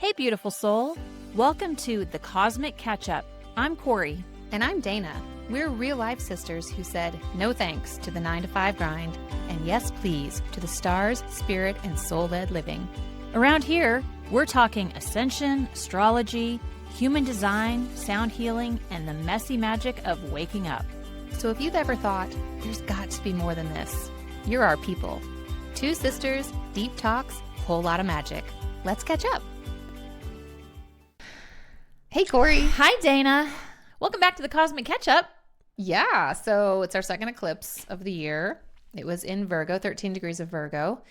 Hey, beautiful soul. Welcome to The Cosmic Catch-Up. I'm Corey. And I'm Dana. We're real-life sisters who said no thanks to the 9-to-5 grind and yes, please, to the stars, spirit, and soul-led living. Around here, we're talking ascension, astrology, human design, sound healing, and the messy magic of waking up. So if you've ever thought, there's got to be more than this, you're our people. Two sisters, deep talks, whole lot of magic. Let's catch up. Hey, Corey. Hi, Dana. Welcome back to The Cosmic Catch-Up. Yeah, so it's our second eclipse of the year. It was in Virgo, 13 degrees of Virgo.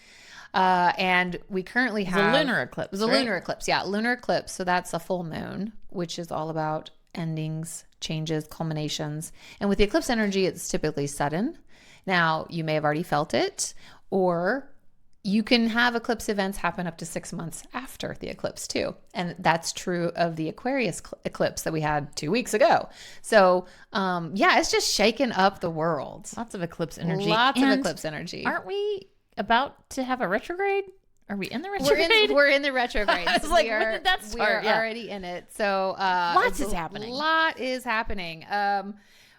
And we currently have... It was a lunar eclipse, It was a lunar eclipse, yeah. Lunar eclipse, so that's a full moon, which is all about endings, changes, culminations. And with the eclipse energy, it's typically sudden. Now, you may have already felt it, or you can have eclipse events happen up to 6 months after the eclipse too. And that's true of the Aquarius eclipse that we had 2 weeks ago. So it's just shaking up the world. Lots of eclipse energy. Lots of eclipse energy. Aren't we about to have a retrograde? Are we in the retrograde? We're in the retrograde. I was like, when did that start? We are already in it. So lots is happening. A lot is happening.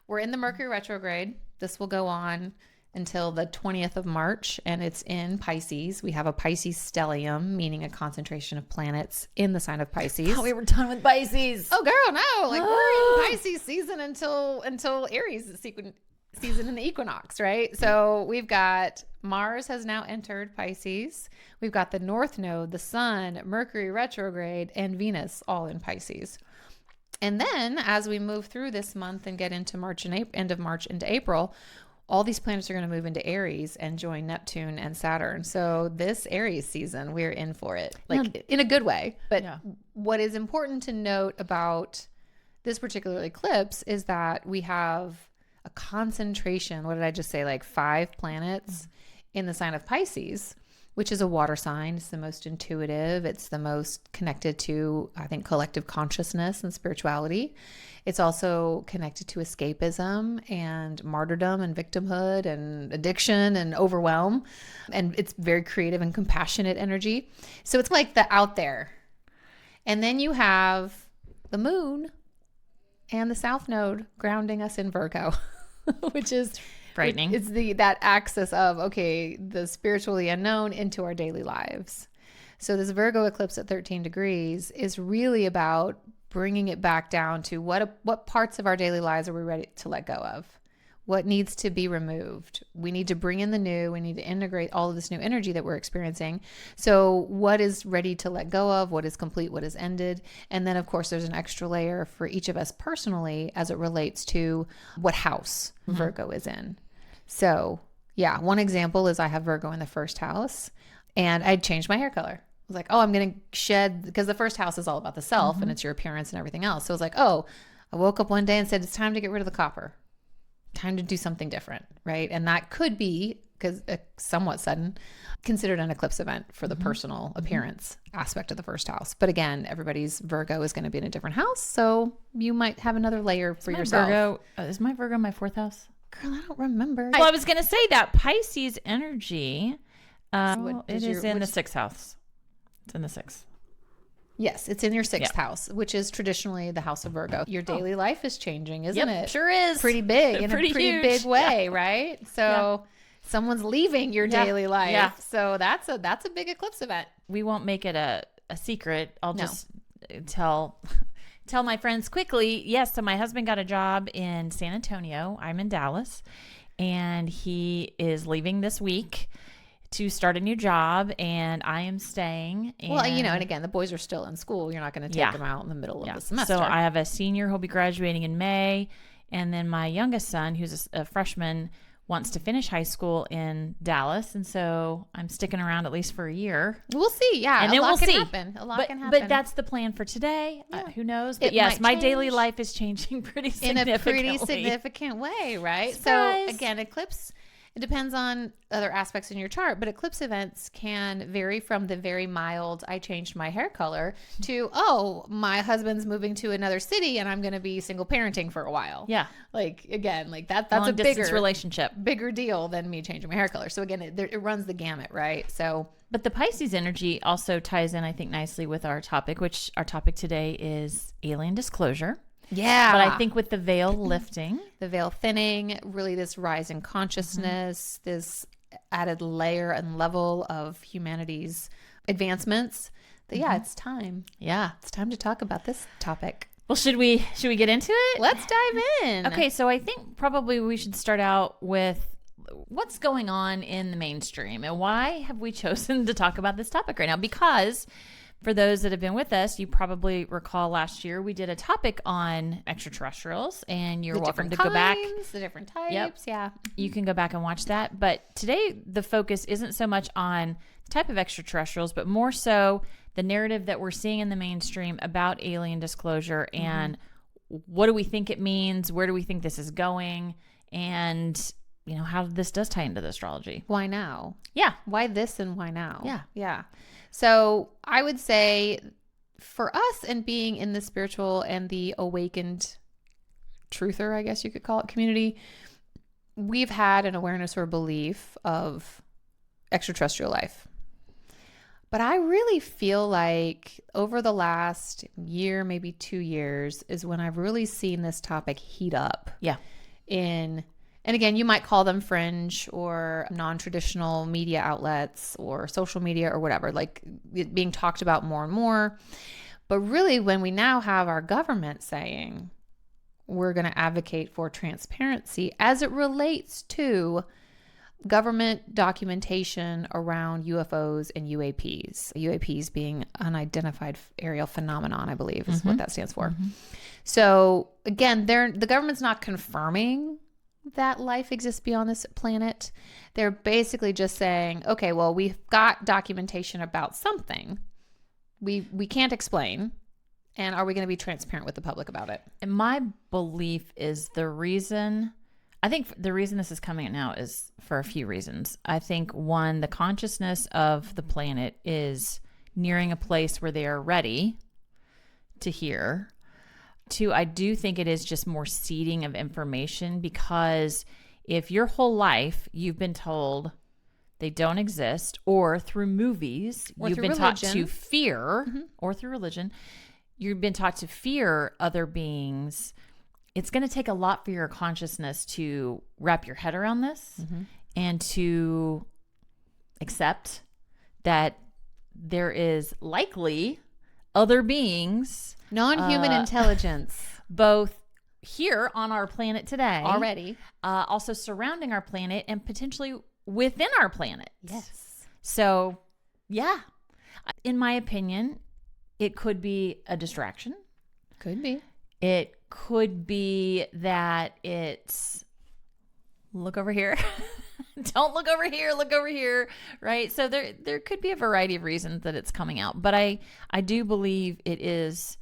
We're in the Mercury retrograde. This will go on until the 20th of March, and it's in Pisces. We have a Pisces stellium, meaning a concentration of planets in the sign of Pisces. Oh, we were done with Pisces. Oh, girl, no. Like, we're in Pisces season until Aries season in the equinox, right? So we've got Mars has now entered Pisces. We've got the North Node, the Sun, Mercury retrograde, and Venus all in Pisces. And then as we move through this month and get into March and end of March into April, all these planets are going to move into Aries and join Neptune and Saturn. So this Aries season, we're in for it, like in a good way. But what is important to note about this particular eclipse is that we have a concentration. What did I just say? Like 5 planets in the sign of Pisces, which is a water sign. It's the most intuitive. It's the most connected to, I think, collective consciousness and spirituality. It's also connected to escapism and martyrdom and victimhood and addiction and overwhelm. And it's very creative and compassionate energy. So it's like the out there. And then you have the moon and the South Node grounding us in Virgo, which is frightening. It's that axis of, okay, the spiritually unknown into our daily lives. So this Virgo eclipse at 13 degrees is really about bringing it back down to what parts of our daily lives are we ready to let go of? What needs to be removed? We need to bring in the new. We need to integrate all of this new energy that we're experiencing. So what is ready to let go of? What is complete? What is ended? And then, of course, there's an extra layer for each of us personally as it relates to what house Virgo is in. So, yeah, one example is I have Virgo in the first house, and I changed my hair color. I was like, oh, I'm going to shed, because the first house is all about the self and it's your appearance and everything else. So I was like, oh, I woke up one day and said, it's time to get rid of the copper. Time to do something different, right? And that could be, because somewhat sudden, considered an eclipse event for the personal appearance aspect of the first house. But again, everybody's Virgo is going to be in a different house, so you might have another layer for yourself. Is my Virgo my 4th house? Girl, I don't remember. Well, I was going to say that Pisces energy, it is in the 6th house. It's in the 6th. Yes, it's in your 6th house, which is traditionally the house of Virgo. Your daily life is changing, isn't it? Sure is. Pretty big, in a pretty big way, yeah. Right? So someone's leaving your daily life. Yeah. So that's a big eclipse event. We won't make it a secret. I'll just tell my friends quickly. Yes, so my husband got a job in San Antonio. I'm in Dallas, and he is leaving this week to start a new job, and I am staying. Well, and again, the boys are still in school. You're not going to take them out in the middle of the semester. So I have a senior who'll be graduating in May, and then my youngest son, who's a freshman, wants to finish high school in Dallas, and so I'm sticking around at least for a year. We'll see, and then we'll see. A lot can happen. But that's the plan for today. Who knows? But yes, my daily life is changing pretty significantly. In a pretty significant way, right? Surprise. So again, eclipse. It depends on other aspects in your chart, but eclipse events can vary from the very mild, I changed my hair color, to, oh, my husband's moving to another city and I'm going to be single parenting for a while. Yeah. Like, again, like that's long-distance relationship. Bigger deal than me changing my hair color. So again, it runs the gamut, right? So But the Pisces energy also ties in, I think, nicely with our topic, which our topic today is alien disclosure. Yeah. But I think with the veil lifting, the veil thinning, really this rise in consciousness, this added layer and level of humanity's advancements, that it's time. Yeah. It's time to talk about this topic. Well, should we get into it? Let's dive in. Okay, so I think probably we should start out with what's going on in the mainstream and why have we chosen to talk about this topic right now? Because for those that have been with us, you probably recall last year we did a topic on extraterrestrials, and you're welcome to go back. The different types, yeah. You can go back and watch that. But today the focus isn't so much on the type of extraterrestrials, but more so the narrative that we're seeing in the mainstream about alien disclosure and what do we think it means? Where do we think this is going? And how this does tie into the astrology. Why now? Yeah. Why this and why now? Yeah. Yeah. So I would say for us, and being in the spiritual and the awakened truther, I guess you could call it, community, we've had an awareness or belief of extraterrestrial life. But I really feel like over the last year, maybe 2 years, is when I've really seen this topic heat up. Yeah. And again, you might call them fringe or non-traditional media outlets or social media or whatever, like it being talked about more and more. But really, when we now have our government saying we're going to advocate for transparency as it relates to government documentation around UFOs and UAPs, UAPs being unidentified aerial phenomenon, I believe is what that stands for. So again, the government's not confirming that life exists beyond this planet. They're basically just saying, okay, well, we've got documentation about something we can't explain, and are we going to be transparent with the public about it? And my belief is I think the reason this is coming out now is for a few reasons. I think one, the consciousness of the planet is nearing a place where they are ready to hear. Two, I do think it is just more seeding of information, because if your whole life you've been told they don't exist, or through movies you've been taught to fear, or through religion, you've been taught to fear other beings, it's going to take a lot for your consciousness to wrap your head around this and to accept that there is likely other beings, non-human intelligence, both here on our planet today already, also surrounding our planet and potentially within our planet. Yes. So, yeah, in my opinion, it could be a distraction. Could be. It could be that it's look over here. Don't look over here, look over here, right? So there could be a variety of reasons that it's coming out, but I do believe it is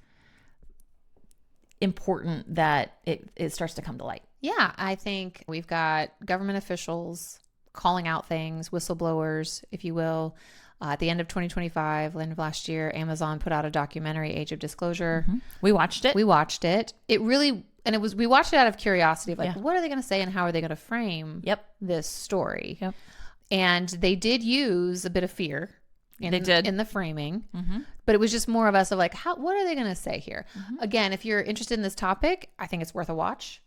important that it starts to come to light. Yeah, I think we've got government officials calling out things, whistleblowers, if you will. At the end of 2025, end of last year, Amazon put out a documentary, Age of Disclosure. We watched it. It really, and we watched it out of curiosity of like, what are they going to say and how are they going to frame this story? Yep. And they did use a bit of fear in the framing, but it was just more of us of like, what are they going to say here? Again, if you're interested in this topic, I think it's worth a watch.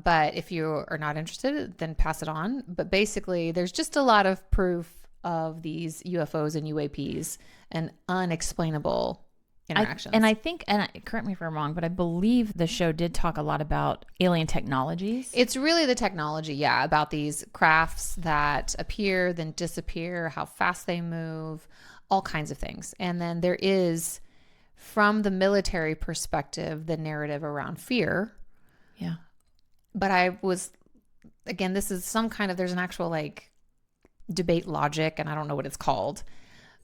But if you are not interested, then pass it on. But basically, there's just a lot of proof of these UFOs and UAPs and unexplainable interactions. I think, correct me if I'm wrong, but I believe the show did talk a lot about alien technologies. It's really the technology, about these crafts that appear, then disappear, how fast they move, all kinds of things. And then there is, from the military perspective, the narrative around fear. Yeah. But I was, again, this is some kind of, there's an actual like debate logic, and I don't know what it's called,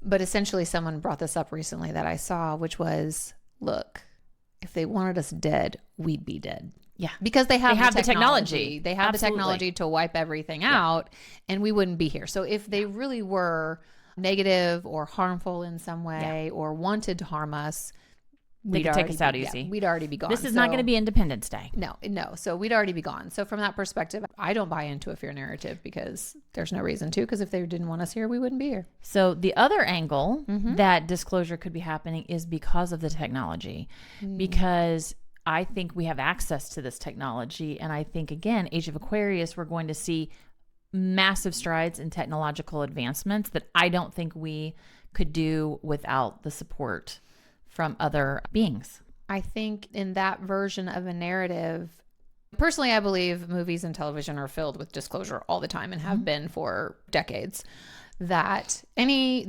but essentially someone brought this up recently that I saw, which was, look, if they wanted us dead, we'd be dead. Yeah. Because they have the technology. They have Absolutely. the technology to wipe everything out, and we wouldn't be here. So if they really were negative or harmful in some way or wanted to harm us, They could take us out easy. Yeah, we'd already be gone. This is not going to be Independence Day. No. So we'd already be gone. So from that perspective, I don't buy into a fear narrative because there's no reason to, because if they didn't want us here, we wouldn't be here. So the other angle that disclosure could be happening is because of the technology, because I think we have access to this technology. And I think, again, Age of Aquarius, we're going to see massive strides in technological advancements that I don't think we could do without the support from other beings. I think in that version of a narrative, personally, I believe movies and television are filled with disclosure all the time and have been for decades. That any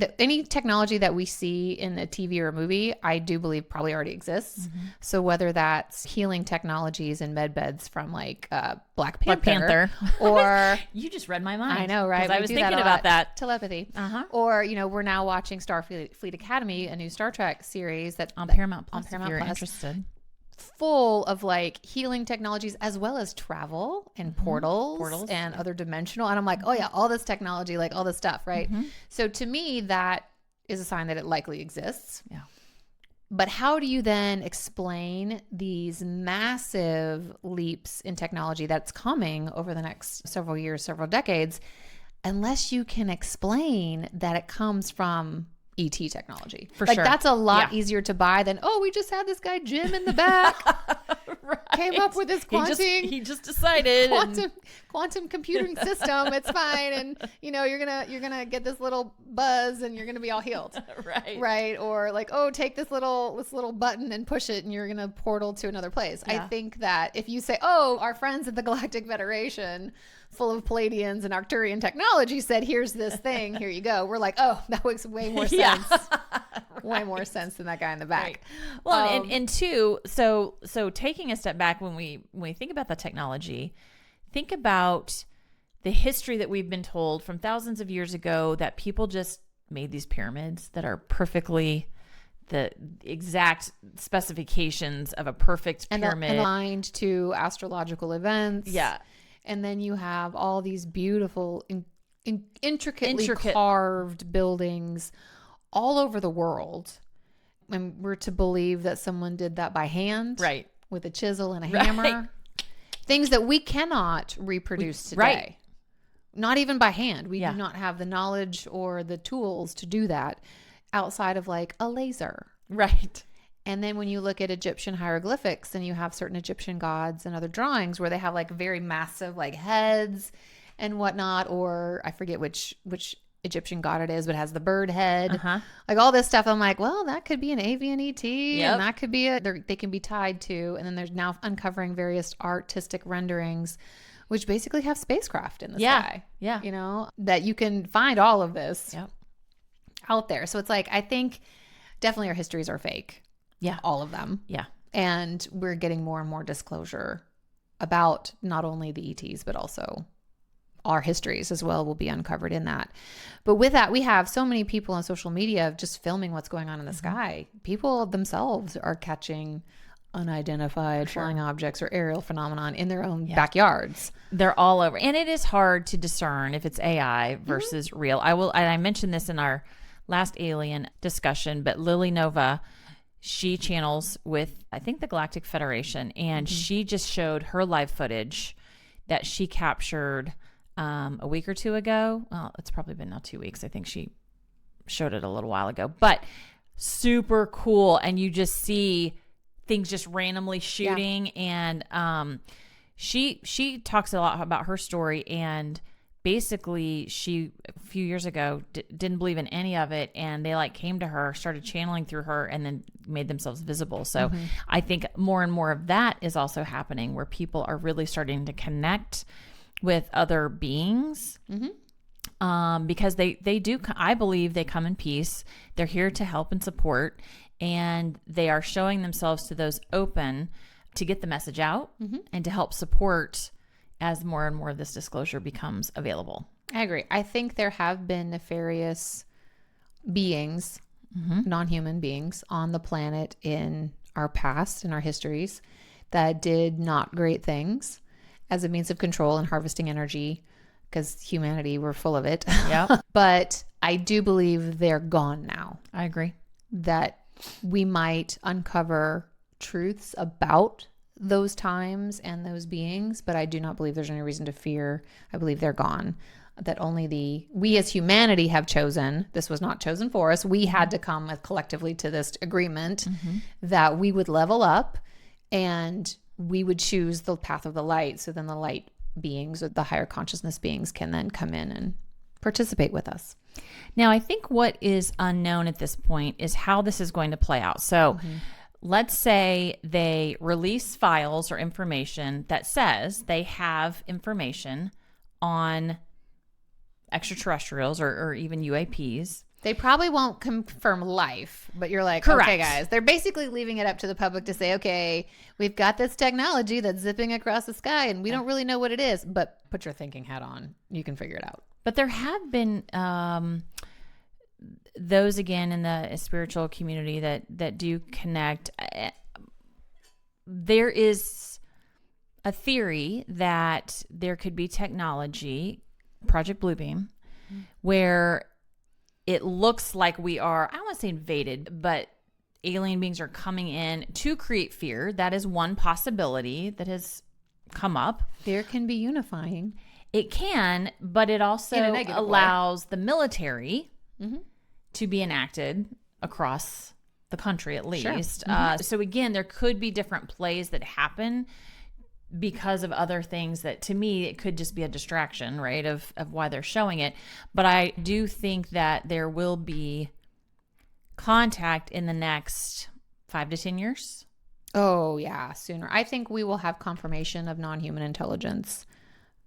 technology that we see in a TV or a movie, I do believe probably already exists. So whether that's healing technologies and med beds from like Black Panther. Or you just read my mind. I know, right? I was thinking about that. Telepathy. Or, we're now watching Starfleet Academy, a new Star Trek series that on Paramount Plus, on Paramount if you're Plus, interested. Full of like healing technologies as well as travel and portals and other dimensional. And I'm like, oh yeah, all this technology, like all this stuff, right? So to me, that is a sign that it likely exists. Yeah. But how do you then explain these massive leaps in technology that's coming over the next several years, several decades, unless you can explain that it comes from ET technology? For like, sure. That's a lot easier to buy than, we just had this guy Jim in the back came up with this he just decided quantum computing system. It's fine, and you're gonna get this little buzz, and you're gonna be all healed. Right. Or like, take this little button and push it, and you're gonna portal to another place. I think that if you say, our friends at the Galactic Federation, full of Palladians and Arcturian technology, said, here's this thing, here you go, we're like, that makes way more sense. Way more sense than that guy in the back. Well, and two, so taking a step back, when we think about the technology, think about the history that we've been told from thousands of years ago that people just made these pyramids that are perfectly the exact specifications of a perfect pyramid, and aligned to astrological events. Yeah. And then you have all these beautiful, intricately carved buildings all over the world. And we're to believe that someone did that by hand. Right. With a chisel and a hammer. Things that we cannot reproduce today. Right. Not even by hand. We do not have the knowledge or the tools to do that outside of like a laser. Right. And then when you look at Egyptian hieroglyphics, and you have certain Egyptian gods and other drawings where they have like very massive like heads and whatnot, or I forget which Egyptian god it is, but has the bird head, like all this stuff. I'm like, well, that could be an avian ET, and that could be they can be tied to. And then there's now uncovering various artistic renderings, which basically have spacecraft in the sky. Yeah, that you can find all of this out there. So it's like, I think definitely our histories are fake. Yeah. All of them. Yeah. And we're getting more and more disclosure about not only the ETs, but also our histories as well will be uncovered in that. But with that, we have so many people on social media just filming what's going on in the sky. People themselves are catching unidentified flying objects or aerial phenomenon in their own backyards. They're all over. And it is hard to discern if it's AI versus real. I mentioned this in our last alien discussion, but Lily Nova, she channels with, I think, the Galactic Federation, and she just showed her live footage that she captured a week or two ago. Well, it's probably been now 2 weeks. I think she showed it a little while ago, but super cool. And you just see things just randomly shooting. And she talks a lot about her story, and basically she a few years ago didn't believe in any of it, and they like came to her, started channeling through her, and then made themselves visible. So I think more and more of that is also happening, where people are really starting to connect with other beings, because they do, I believe they come in peace. They're here to help and support, and they are showing themselves to those open to get the message out and to help support as more and more of this disclosure becomes available. I agree. I think there have been nefarious beings, non-human beings on the planet in our past, in our histories, that did not great things as a means of control and harvesting energy, because humanity, we're full of it. Yeah. But I do believe they're gone now. I agree. That we might uncover truths about those times and those beings, but I do not believe there's any reason to fear. I believe they're gone. That only we as humanity have chosen. This was not chosen for us. We had to come collectively to this agreement that we would level up and we would choose the path of the light. So then the light beings or the higher consciousness beings can then come in and participate with us. Now, I think what is unknown at this point is how this is going to play out. So let's say they release files or information that says they have information on extraterrestrials or even UAPs. They probably won't confirm life, but you're like, Correct. Okay, guys, they're basically leaving it up to the public to say, okay, we've got this technology that's zipping across the sky and we don't really know what it is, but put your thinking hat on. You can figure it out. But there have been those, again, in the spiritual community that do connect. There is a theory that there could be technology, Project Bluebeam, where it looks like we are, I don't want to say invaded, but alien beings are coming in to create fear. That is one possibility that has come up. Fear can be unifying. It can, but it also allows the military to be enacted across the country, at least. Sure. So again, there could be different plays that happen because of other things that, to me, it could just be a distraction, right, of why they're showing it. But I do think that there will be contact in the next 5 to 10 years. Oh, yeah, sooner. I think we will have confirmation of non-human intelligence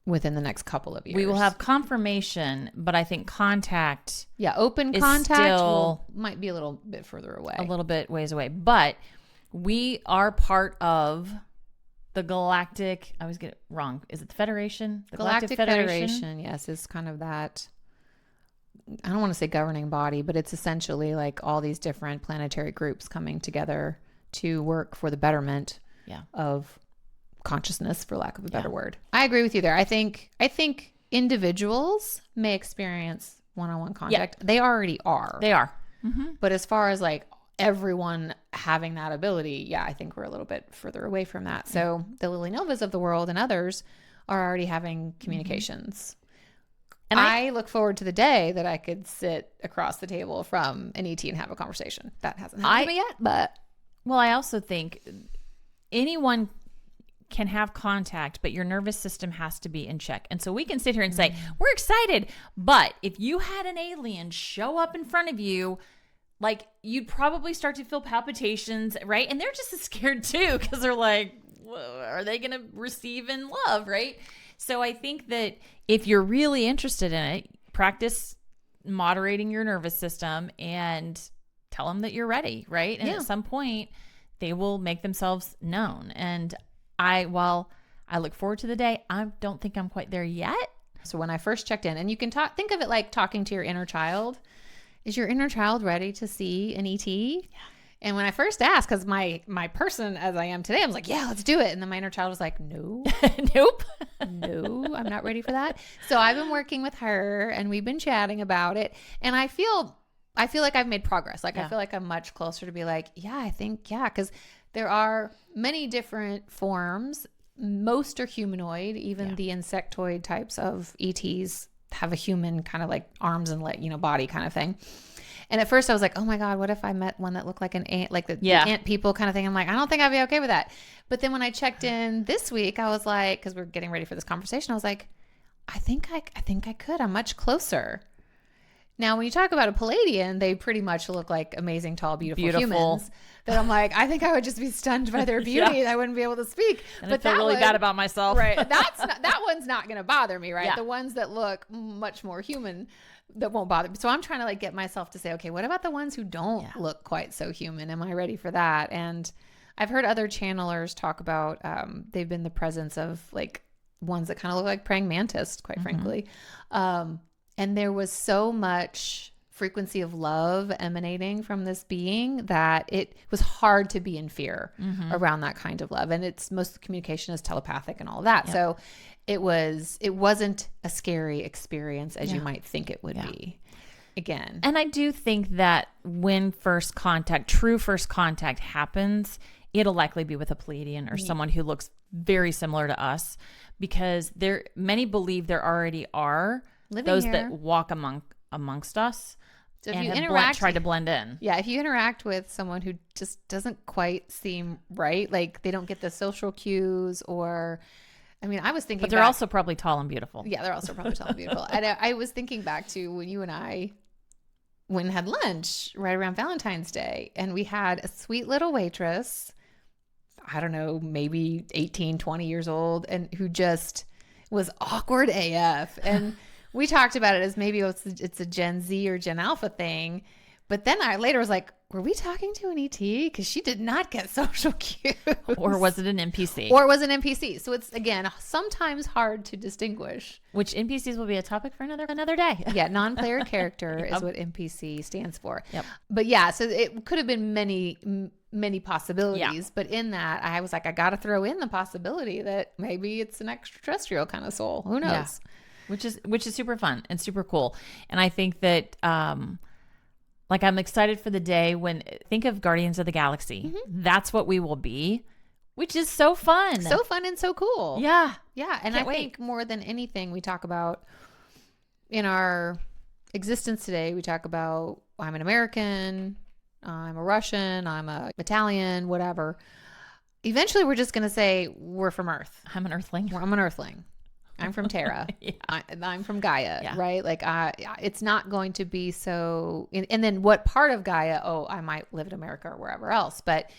within the next couple of years. We will have confirmation, but I think contact... Yeah, open contact might be a little bit further away. A little bit ways away. But we are part of the Galactic... I always get it wrong. Is it the Federation? The Galactic Federation, yes, is kind of that... I don't want to say governing body, but it's essentially like all these different planetary groups coming together to work for the betterment of consciousness, for lack of a better word. I agree with you there. I think individuals may experience one-on-one contact. They already are. They are. But as far as like everyone having that ability, I think we're a little bit further away from that. So the Lily Novas of the world and others are already having communications. And I look forward to the day that I could sit across the table from an ET and have a conversation. That hasn't happened to me yet, but... Well, I also think anyone can have contact, but your nervous system has to be in check. And so we can sit here and say, we're excited, but if you had an alien show up in front of you, like, you'd probably start to feel palpitations, right? And they're just as scared too, because they're like, are they going to receive in love, right? So I think that if you're really interested in it, practice moderating your nervous system and tell them that you're ready, right? And at some point, they will make themselves known. And while I look forward to the day, I don't think I'm quite there yet. So when I first checked in, and you can think of it like talking to your inner child. Is your inner child ready to see an ET? Yeah. And when I first asked, because my person as I am today, I was like, yeah, let's do it. And then my inner child was like, no, nope, no, I'm not ready for that. So I've been working with her and we've been chatting about it. And I feel like I've made progress. Like, I feel like I'm much closer to be like, because there are many different forms. Most are humanoid. Even the insectoid types of ETs have a human kind of like arms and body kind of thing. And at first I was like, oh my God, what if I met one that looked like an ant, like the ant people kind of thing? I'm like, I don't think I'd be okay with that. But then when I checked in this week, I was like, because we're getting ready for this conversation, I was like, I think I could. I'm much closer. Now, when you talk about a Palladian, they pretty much look like amazing, tall, beautiful humans. That I'm like, I think I would just be stunned by their beauty. I wouldn't be able to speak. And I feel really bad about myself. Right. That one's not going to bother me, right? Yeah. The ones that look much more human, that won't bother me. So I'm trying to like get myself to say, okay, what about the ones who don't look quite so human? Am I ready for that? And I've heard other channelers talk about they've been the presence of like ones that kind of look like praying mantis, quite frankly. And there was so much frequency of love emanating from this being that it was hard to be in fear around that kind of love. And most of the communication is telepathic and all of that. Yep. So it wasn't a scary experience as you might think it would be. again. And I do think that when true first contact happens, it'll likely be with a Pleiadian or someone who looks very similar to us, because many believe there already are Living those here. that walk amongst us. So if and you have tried to blend in. Yeah, if you interact with someone who just doesn't quite seem right, like they don't get the social cues, or, I mean, I was thinking, but they're also probably tall and beautiful. Yeah, they're also probably tall and beautiful. And I was thinking back to when you and I went and had lunch right around Valentine's Day, and we had a sweet little waitress, I don't know, maybe 18, 20 years old, and who just was awkward AF. And we talked about it as maybe it's a Gen Z or Gen Alpha thing. But then I later was like, were we talking to an ET? Because she did not get social cues. Or was it an NPC? Or it was an NPC. So it's, again, sometimes hard to distinguish. Which NPCs will be a topic for another day. Yeah, non-player character is what NPC stands for. Yep. But yeah, so it could have been many possibilities. Yeah. But in that, I was like, I got to throw in the possibility that maybe it's an extraterrestrial kind of soul. Who knows? Yeah. Which is super fun and super cool. And I think that like I'm excited for the day when, think of Guardians of the Galaxy. Mm-hmm. That's what we will be, which is so fun. So fun and so cool. Yeah. Yeah. And I think more than anything we talk about in our existence today, we talk about, I'm an American, I'm a Russian, I'm a Italian, whatever. Eventually we're just going to say we're from Earth. I'm an Earthling. I'm an Earthling. I'm from Terra. Yeah. I'm from Gaia, right? Like, it's not going to be so. And then what part of Gaia? Oh, I might live in America or wherever else, but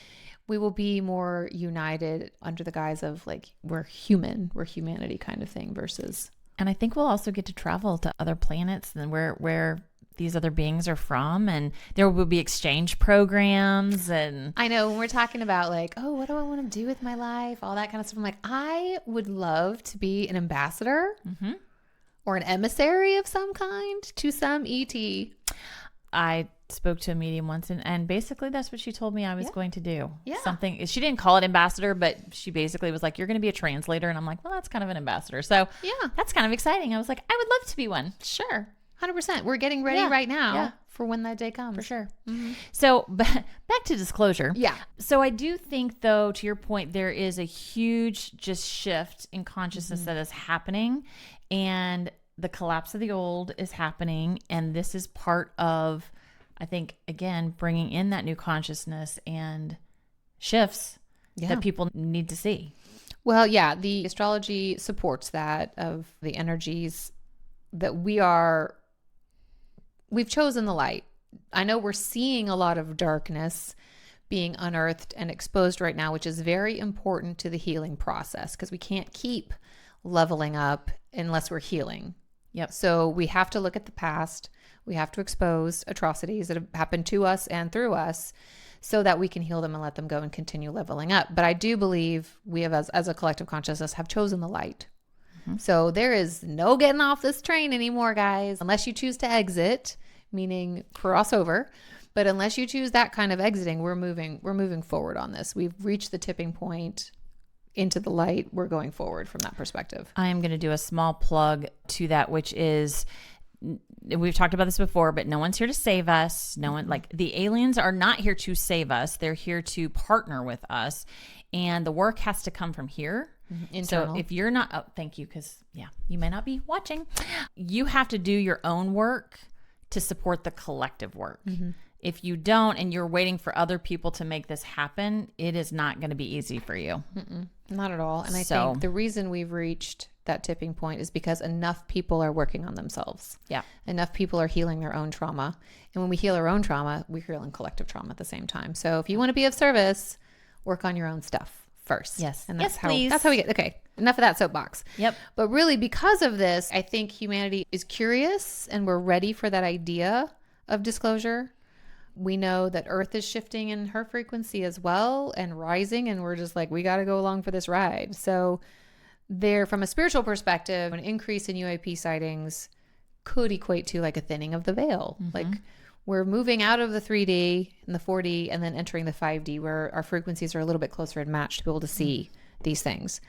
we will be more united under the guise of like we're humanity kind of thing versus. And I think we'll also get to travel to other planets and where these other beings are from, and there will be exchange programs. And I know when we're talking about like, oh, what do I want to do with my life, all that kind of stuff, I'm like, I would love to be an ambassador or an emissary of some kind to some ET. I spoke to a medium once, and basically that's what she told me I was going to do. Yeah. Something, she didn't call it ambassador, but she basically was like, you're going to be a translator. And I'm like, well, that's kind of an ambassador. So yeah, that's kind of exciting. I was like, I would love to be one. Sure. 100%. We're getting ready right now for when that day comes. For sure. Mm-hmm. So back to disclosure. Yeah. So I do think, though, to your point, there is a huge just shift in consciousness that is happening, and the collapse of the old is happening. And this is part of, I think, again, bringing in that new consciousness and shifts that people need to see. Well, yeah, the astrology supports that, of the energies that we've chosen the light. I know we're seeing a lot of darkness being unearthed and exposed right now, which is very important to the healing process, because we can't keep leveling up unless we're healing. Yep. So we have to look at the past. We have to expose atrocities that have happened to us and through us so that we can heal them and let them go and continue leveling up. But I do believe we have, as a collective consciousness, have chosen the light. So there is no getting off this train anymore, guys, unless you choose to exit, meaning cross over. But unless you choose that kind of exiting, we're moving forward on this. We've reached the tipping point into the light. We're going forward from that perspective. I am going to do a small plug to that, which is, we've talked about this before, but no one's here to save us. No one, like, the aliens are not here to save us. They're here to partner with us. And the work has to come from here. Internal. So if you're not, thank you, because you may not be watching. You have to do your own work to support the collective work. If you don't, and you're waiting for other people to make this happen, it is not going to be easy for you. Not at all. And I think the reason we've reached that tipping point is because enough people are working on themselves. Yeah. Enough people are healing their own trauma. And when we heal our own trauma, we're healing collective trauma at the same time. So if you want to be of service, work on your own stuff first. Yes. And that's please. That's how we get, okay, enough of that soapbox. Yep. But really, because of this, I think humanity is curious and we're ready for that idea of disclosure. We know that Earth is shifting in her frequency as well and rising, and we're just like, we got to go along for this ride. So there, from a spiritual perspective, an increase in UAP sightings could equate to like a thinning of the veil. Like, we're moving out of the 3D and the 4D and then entering the 5D, where our frequencies are a little bit closer and matched to be able to see these things.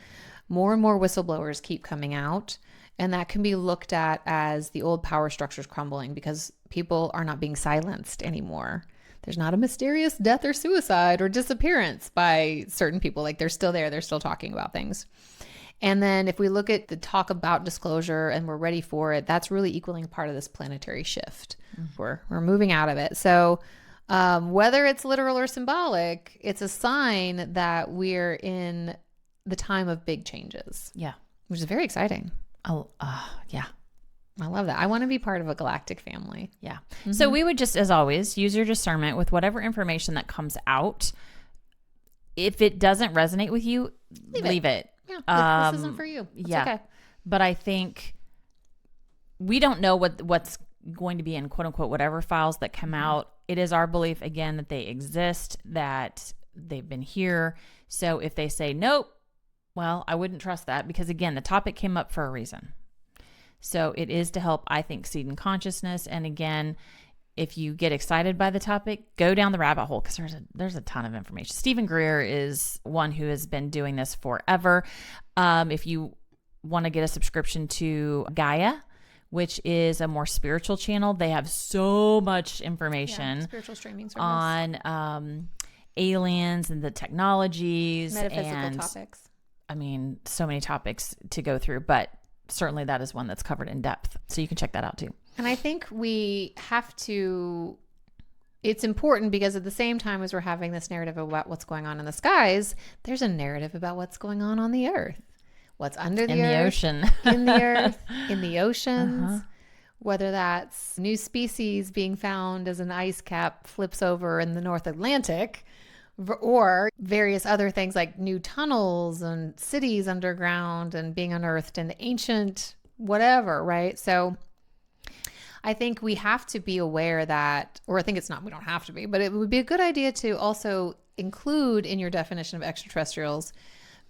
More and more whistleblowers keep coming out, and that can be looked at as the old power structures crumbling, because people are not being silenced anymore. There's not a mysterious death or suicide or disappearance by certain people. Like they're still there. They're still talking about things. And then if we look at the talk about disclosure and we're ready for it, that's really equaling part of this planetary shift. We're moving out of it. So whether it's literal or symbolic, it's a sign that we're in the time of big changes. Yeah. Which is very exciting. Oh, yeah. I love that. I want to be part of a galactic family. Yeah. So we would just, as always, use your discernment with whatever information that comes out. If it doesn't resonate with you, leave it. Yeah. This isn't for you. It's okay. But I think we don't know what's going to be in quote unquote whatever files that come out. It is our belief, again, that they exist, that they've been here. So if they say nope, well, I wouldn't trust that because, again, the topic came up for a reason. So it is to help, I think, seed in consciousness. And again, if you get excited by the topic, go down the rabbit hole because there's a ton of information. Stephen Greer is one who has been doing this forever. If you want to get a subscription to Gaia, which is a more spiritual channel, they have so much information spiritual streaming service. On aliens and the technologies. Metaphysical topics. I mean, so many topics to go through, but certainly that is one that's covered in depth. So you can check that out too. And I think we have to, it's important because at the same time as we're having this narrative about what's going on in the skies, there's a narrative about what's going on the earth. What's under the earth. In the ocean. In the earth, in the oceans. Whether that's new species being found as an ice cap flips over in the North Atlantic, or various other things like new tunnels and cities underground and being unearthed in the ancient whatever, right? So I think we have to be aware that, or I think it's not, we don't have to be, but it would be a good idea to also include in your definition of extraterrestrials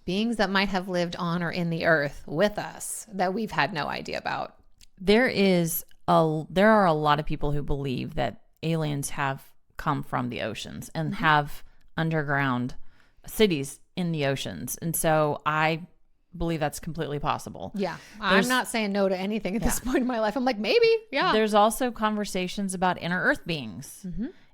beings that might have lived on or in the earth with us that we've had no idea about. There are a lot of people who believe that aliens have come from the oceans and have underground cities in the oceans. And so I believe that's completely possible. Yeah. I'm not saying no to anything at this point in my life. I'm like, maybe. Yeah. There's also conversations about inner earth beings.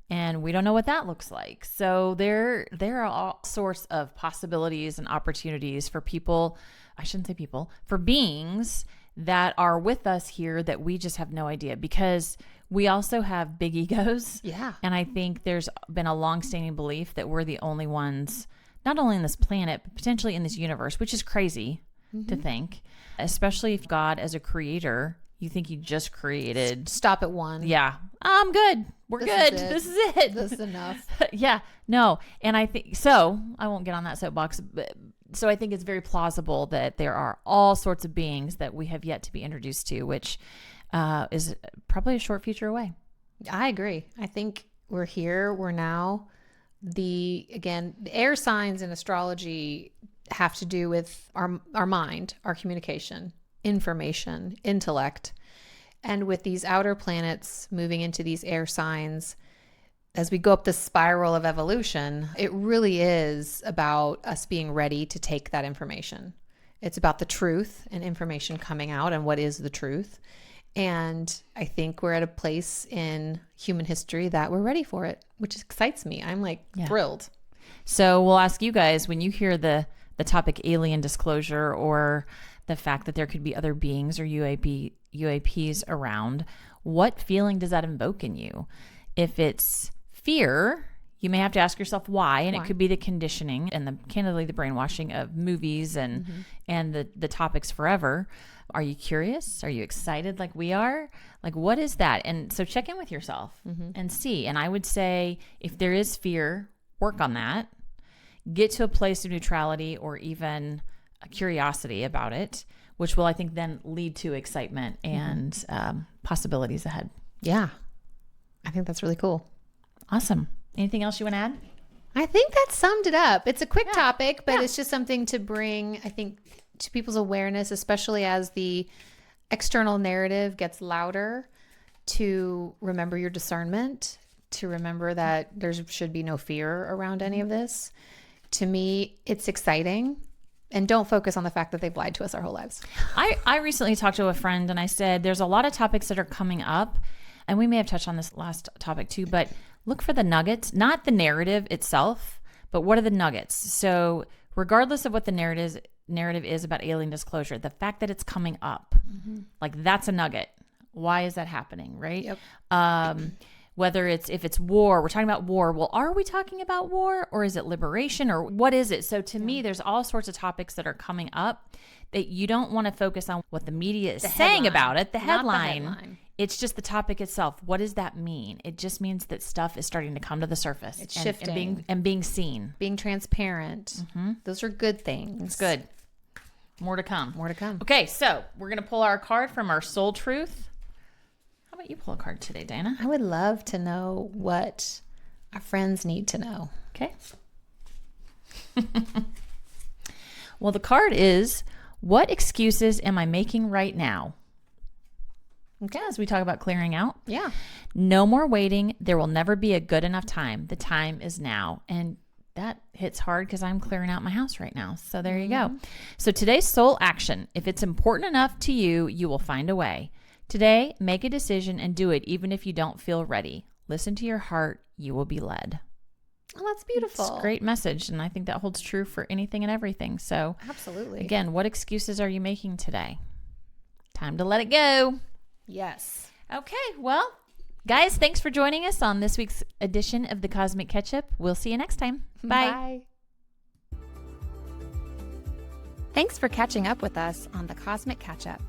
And we don't know what that looks like. So there are all sorts of possibilities and opportunities for people, I shouldn't say people, for beings that are with us here that we just have no idea, because we also have big egos. Yeah. And I think there's been a longstanding belief that we're the only ones, not only on this planet, but potentially in this universe, which is crazy to think, especially if God as a creator, you think he just created. Stop at one. Yeah. I'm good. We're good. This is it. This is enough. Yeah. No. And I think, so I won't get on that soapbox, but so I think it's very plausible that there are all sorts of beings that we have yet to be introduced to, which is probably a short future away. I agree. I think we're here. We're now. The air signs in astrology have to do with our mind, our communication, information, intellect. And with these outer planets moving into these air signs, as we go up the spiral of evolution, it really is about us being ready to take that information. It's about the truth and information coming out and what is the truth. And I think we're at a place in human history that we're ready for it, which excites me. I'm thrilled. So we'll ask you guys, when you hear the topic alien disclosure or the fact that there could be other beings or UAPs around, what feeling does that invoke in you? If it's fear, you may have to ask yourself why, and it could be the conditioning and candidly the brainwashing of movies and the topics forever. Are you curious? Are you excited like we are? Like, what is that? And so check in with yourself and see. And I would say if there is fear, work on that. Get to a place of neutrality or even a curiosity about it, which will, I think, then lead to excitement and possibilities ahead. Yeah. I think that's really cool. Awesome. Anything else you want to add? I think that summed it up. It's a quick topic, but it's just something to bring, I think, to people's awareness, especially as the external narrative gets louder, to remember your discernment, to remember that there should be no fear around any of this. To me, it's exciting. And don't focus on the fact that they've lied to us our whole lives. I recently talked to a friend and I said, there's a lot of topics that are coming up. and we may have touched on this last topic too, but look for the nuggets, not the narrative itself, but what are the nuggets? So regardless of what the narrative is about alien disclosure, the fact that it's coming up, like that's a nugget. Why is that happening, right? Yep. Whether if it's war, we're talking about war. Well, are we talking about war, or is it liberation, or what is it? So to me, there's all sorts of topics that are coming up that you don't want to focus on what the media is saying about it, the headline. It's just the topic itself. What does that mean? It just means that stuff is starting to come to the surface. It's shifting. And being seen. Being transparent. Those are good things. It's good. More to come. More to come. Okay, so we're going to pull our card from our soul truth. How about you pull a card today, Dana? I would love to know what our friends need to know. Okay. Well, the card is, what excuses am I making right now? Okay, as we talk about clearing out. Yeah. No more waiting. There will never be a good enough time. The time is now. And that hits hard because I'm clearing out my house right now. So there you go. So today's soul action. If it's important enough to you, you will find a way. Today, make a decision and do it even if you don't feel ready. Listen to your heart. You will be led. Oh, that's beautiful. It's a great message, and I think that holds true for anything and everything. So, absolutely. Again, what excuses are you making today? Time to let it go. Yes. Okay, well, guys, thanks for joining us on this week's edition of the Cosmic Catch-Up. We'll see you next time. Bye. Thanks for catching up with us on the Cosmic Catch-Up.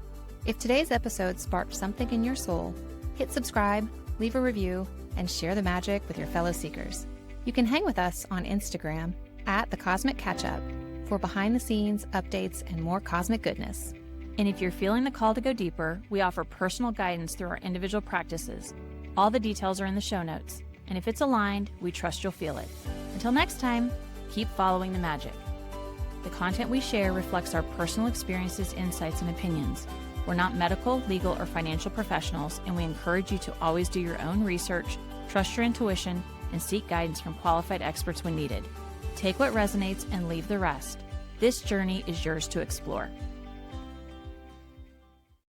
If today's episode sparked something in your soul, hit subscribe, leave a review, and share the magic with your fellow seekers. You can hang with us on Instagram at The Cosmic Catch-Up for behind-the-scenes updates and more cosmic goodness. And if you're feeling the call to go deeper, we offer personal guidance through our individual practices. All the details are in the show notes. And if it's aligned, we trust you'll feel it. Until next time, keep following the magic. The content we share reflects our personal experiences, insights, and opinions. We're not medical, legal, or financial professionals, and we encourage you to always do your own research, trust your intuition, and seek guidance from qualified experts when needed. Take what resonates and leave the rest. This journey is yours to explore.